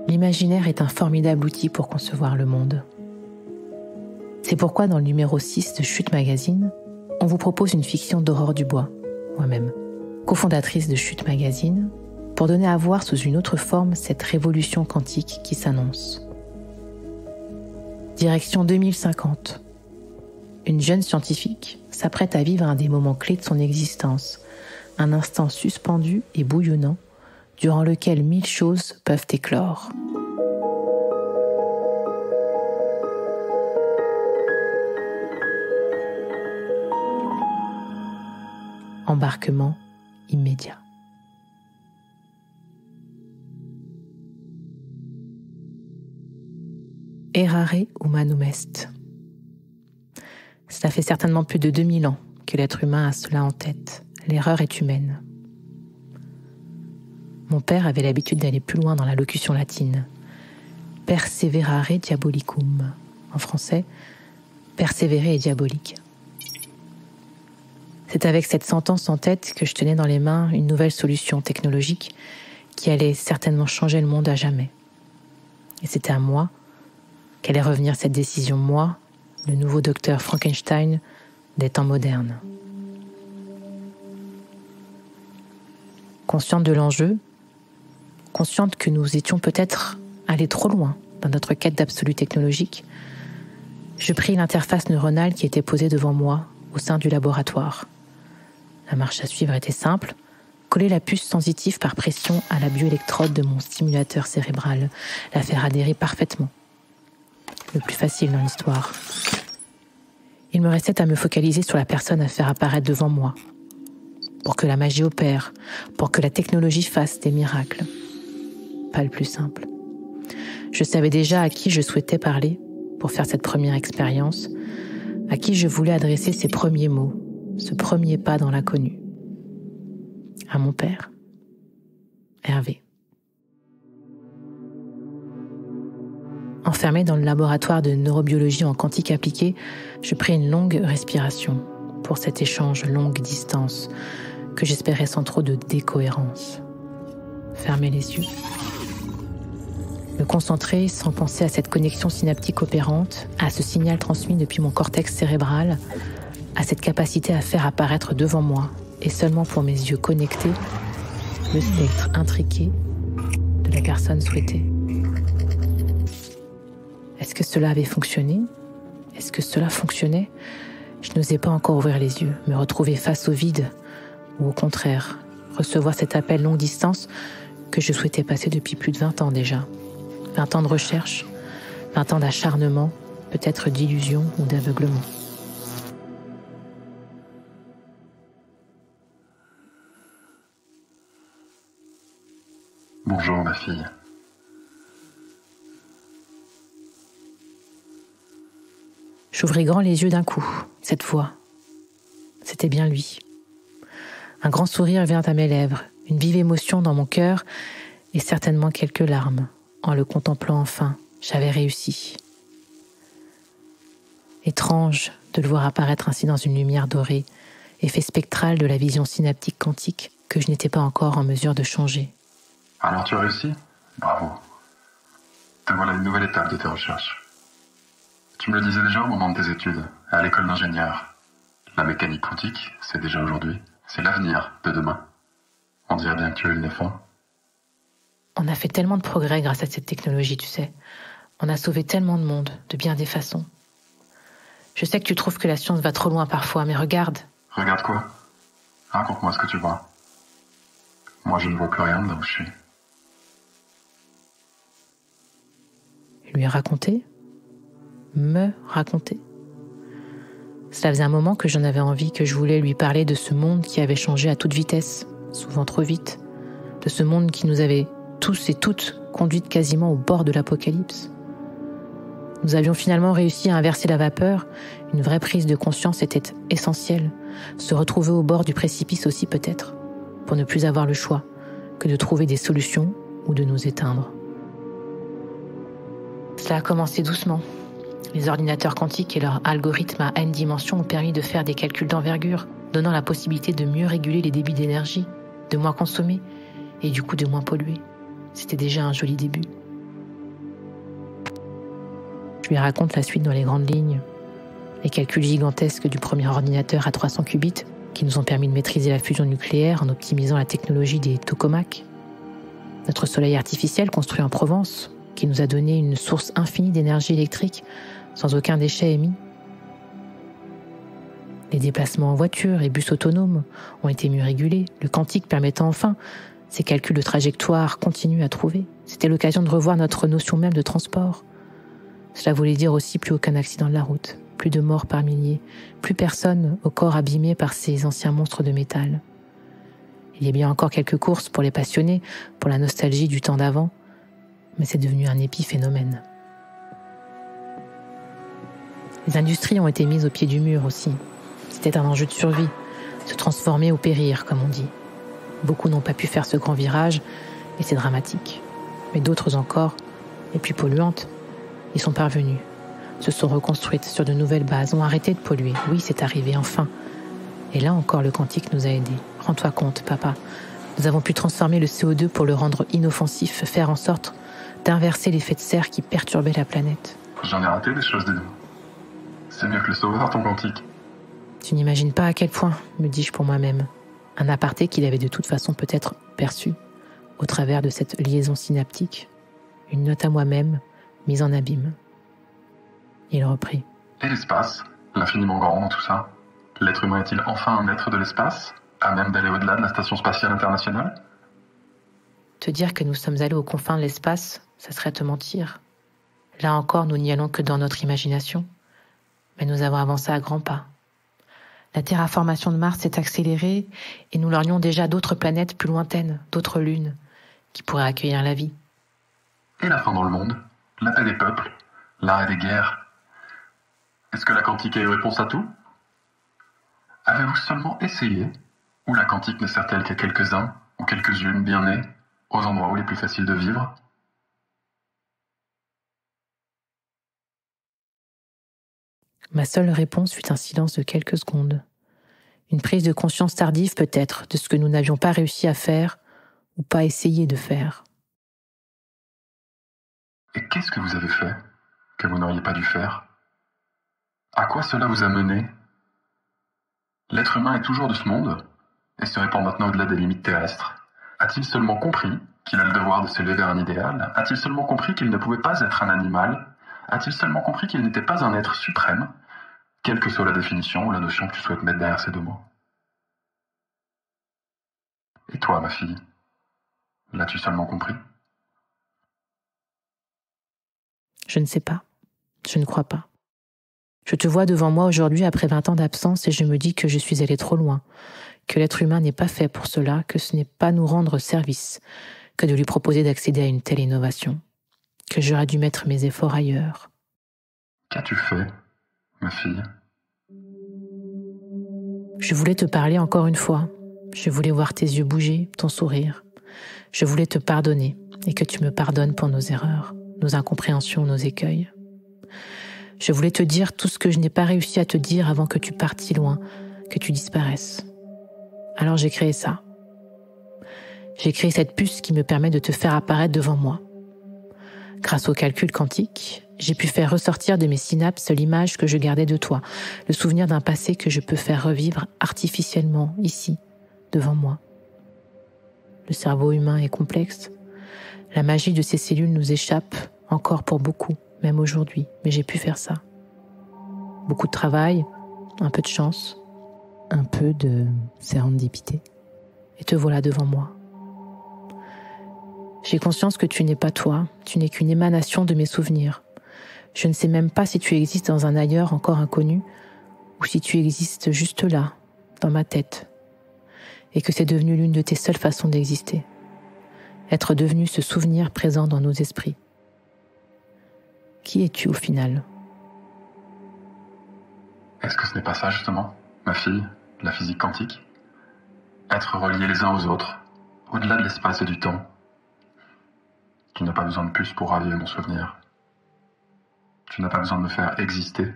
L'imaginaire est un formidable outil pour concevoir le monde. C'est pourquoi dans le numéro 6 de Chute Magazine, on vous propose une fiction d'Aurore Dubois, moi-même, cofondatrice de Chute Magazine, pour donner à voir sous une autre forme cette révolution quantique qui s'annonce. Direction 2050. Une jeune scientifique s'apprête à vivre un des moments clés de son existence, un instant suspendu et bouillonnant, durant lequel 1000 choses peuvent éclore. Embarquement immédiat. Errare humanum est. Cela fait certainement plus de 2000 ans que l'être humain a cela en tête. L'erreur est humaine. Mon père avait l'habitude d'aller plus loin dans la locution latine. Perseverare diabolicum. En français, persévérer est diabolique. C'est avec cette sentence en tête que je tenais dans les mains une nouvelle solution technologique qui allait certainement changer le monde à jamais. Et c'était à moi qu'allait revenir cette décision, moi, le nouveau docteur Frankenstein des temps modernes. Consciente de l'enjeu, consciente que nous étions peut-être allés trop loin dans notre quête d'absolu technologique, je pris l'interface neuronale qui était posée devant moi au sein du laboratoire. La marche à suivre était simple, coller la puce sensitive par pression à la bioélectrode de mon stimulateur cérébral, la faire adhérer parfaitement. Le plus facile dans l'histoire. Il me restait à me focaliser sur la personne à faire apparaître devant moi, pour que la magie opère, pour que la technologie fasse des miracles. Pas le plus simple. Je savais déjà à qui je souhaitais parler pour faire cette première expérience, à qui je voulais adresser ces premiers mots, ce premier pas dans l'inconnu. À mon père, Hervé. Enfermé dans le laboratoire de neurobiologie en quantique appliquée, je pris une longue respiration pour cet échange longue distance que j'espérais sans trop de décohérence. Fermer les yeux. Me concentrer sans penser à cette connexion synaptique opérante, à ce signal transmis depuis mon cortex cérébral, à cette capacité à faire apparaître devant moi, et seulement pour mes yeux connectés, le spectre intriqué de la personne souhaitée. Est-ce que cela avait fonctionné ? Est-ce que cela fonctionnait ? Je n'osais pas encore ouvrir les yeux, me retrouver face au vide, ou au contraire, recevoir cet appel longue distance que je souhaitais passer depuis plus de 20 ans déjà. 20 ans de recherche, 20 ans d'acharnement, peut-être d'illusion ou d'aveuglement. Bonjour ma fille. J'ouvris grand les yeux d'un coup, cette fois. C'était bien lui. Un grand sourire vint à mes lèvres, une vive émotion dans mon cœur et certainement quelques larmes. En le contemplant enfin, j'avais réussi. Étrange de le voir apparaître ainsi dans une lumière dorée, effet spectral de la vision synaptique quantique que je n'étais pas encore en mesure de changer. Alors tu as réussi ? Bravo. Te voilà une nouvelle étape de tes recherches. Tu me le disais déjà au moment de tes études, à l'école d'ingénieur. La mécanique quantique, c'est déjà aujourd'hui. C'est l'avenir de demain. On dirait bien que tu as eu le nez fin. On a fait tellement de progrès grâce à cette technologie, tu sais. On a sauvé tellement de monde, de bien des façons. Je sais que tu trouves que la science va trop loin parfois, mais regarde. Regarde quoi ? Raconte-moi ce que tu vois. Moi, je ne vois plus rien de là où je suis. Lui raconter ? Me raconter ? Cela faisait un moment que j'en avais envie, que je voulais lui parler de ce monde qui avait changé à toute vitesse, souvent trop vite, de ce monde qui nous avait tous et toutes conduites quasiment au bord de l'apocalypse. Nous avions finalement réussi à inverser la vapeur, une vraie prise de conscience était essentielle, se retrouver au bord du précipice aussi peut-être, pour ne plus avoir le choix que de trouver des solutions ou de nous éteindre. Cela a commencé doucement. Les ordinateurs quantiques et leurs algorithmes à n dimensions ont permis de faire des calculs d'envergure, donnant la possibilité de mieux réguler les débits d'énergie, de moins consommer et du coup de moins polluer. C'était déjà un joli début. Je lui raconte la suite dans les grandes lignes, les calculs gigantesques du premier ordinateur à 300 qubits qui nous ont permis de maîtriser la fusion nucléaire en optimisant la technologie des tokamaks, notre soleil artificiel construit en Provence qui nous a donné une source infinie d'énergie électrique sans aucun déchet émis. Les déplacements en voiture et bus autonomes ont été mieux régulés, le quantique permettant enfin ces calculs de trajectoire continus à trouver. C'était l'occasion de revoir notre notion même de transport. Cela voulait dire aussi plus aucun accident de la route, plus de morts par milliers, plus personne au corps abîmé par ces anciens monstres de métal. Il y a bien encore quelques courses pour les passionnés, pour la nostalgie du temps d'avant, mais c'est devenu un épiphénomène. Les industries ont été mises au pied du mur aussi. C'était un enjeu de survie, se transformer ou périr, comme on dit. Beaucoup n'ont pas pu faire ce grand virage, et c'est dramatique. Mais d'autres encore, les plus polluantes, y sont parvenus, se sont reconstruites sur de nouvelles bases, ont arrêté de polluer. Oui, c'est arrivé, enfin. Et là encore, le quantique nous a aidés. Rends-toi compte, papa. Nous avons pu transformer le CO2 pour le rendre inoffensif, faire en sorte d'inverser l'effet de serre qui perturbait la planète. J'en ai raté des choses, dis donc. C'est mieux que le sauveur, ton quantique. Tu n'imagines pas à quel point, me dis-je pour moi-même. Un aparté qu'il avait de toute façon peut-être perçu, au travers de cette liaison synaptique. Une note à moi-même, mise en abîme. Il reprit. Et l'espace, l'infiniment grand dans tout ça? L'être humain est-il enfin un maître de l'espace, à même d'aller au-delà de la Station spatiale internationale? Te dire que nous sommes allés aux confins de l'espace, ça serait te mentir. Là encore, nous n'y allons que dans notre imagination. Mais nous avons avancé à grands pas. La terraformation de Mars s'est accélérée et nous lorgnons déjà d'autres planètes plus lointaines, d'autres lunes, qui pourraient accueillir la vie. Et la fin dans le monde? La paix des peuples? L'arrêt des guerres? Est-ce que la quantique a eu réponse à tout? Avez-vous seulement essayé? Ou la quantique ne sert-elle qu'à quelques-uns, ou quelques-unes bien nés, aux endroits où il est plus facile de vivre? Ma seule réponse fut un silence de quelques secondes. Une prise de conscience tardive peut-être de ce que nous n'avions pas réussi à faire ou pas essayé de faire. Et qu'est-ce que vous avez fait que vous n'auriez pas dû faire? À quoi cela vous a mené? L'être humain est toujours de ce monde et se répand maintenant au-delà des limites terrestres. A-t-il seulement compris qu'il a le devoir de s'élever vers un idéal? A-t-il seulement compris qu'il ne pouvait pas être un animal? A-t-il seulement compris qu'il n'était pas un être suprême, quelle que soit la définition ou la notion que tu souhaites mettre derrière ces deux mots? Et toi, ma fille, l'as-tu seulement compris? Je ne sais pas. Je ne crois pas. Je te vois devant moi aujourd'hui après 20 ans d'absence et je me dis que je suis allée trop loin, que l'être humain n'est pas fait pour cela, que ce n'est pas nous rendre service que de lui proposer d'accéder à une telle innovation, que j'aurais dû mettre mes efforts ailleurs. Qu'as-tu fait, ma fille? Je voulais te parler encore une fois. Je voulais voir tes yeux bouger, ton sourire. Je voulais te pardonner et que tu me pardonnes pour nos erreurs, nos incompréhensions, nos écueils. Je voulais te dire tout ce que je n'ai pas réussi à te dire avant que tu partes si loin, que tu disparaisses. Alors j'ai créé ça. J'ai créé cette puce qui me permet de te faire apparaître devant moi. Grâce au calcul quantique, j'ai pu faire ressortir de mes synapses l'image que je gardais de toi, le souvenir d'un passé que je peux faire revivre artificiellement, ici, devant moi. Le cerveau humain est complexe. La magie de ces cellules nous échappe encore pour beaucoup, même aujourd'hui, mais j'ai pu faire ça. Beaucoup de travail, un peu de chance, un peu de sérendipité. Et te voilà devant moi. J'ai conscience que tu n'es pas toi, tu n'es qu'une émanation de mes souvenirs. Je ne sais même pas si tu existes dans un ailleurs encore inconnu, ou si tu existes juste là, dans ma tête, et que c'est devenu l'une de tes seules façons d'exister. Être devenu ce souvenir présent dans nos esprits. Qui es-tu au final? Est-ce que ce n'est pas ça, justement, ma fille, la physique quantique? Être reliés les uns aux autres, au-delà de l'espace et du temps. Tu n'as pas besoin de puce pour raviver mon souvenir. Tu n'as pas besoin de me faire exister.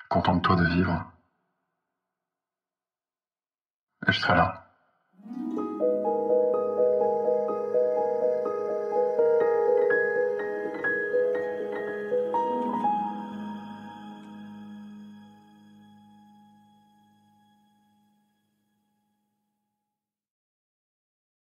Contente-toi de vivre que je serai là.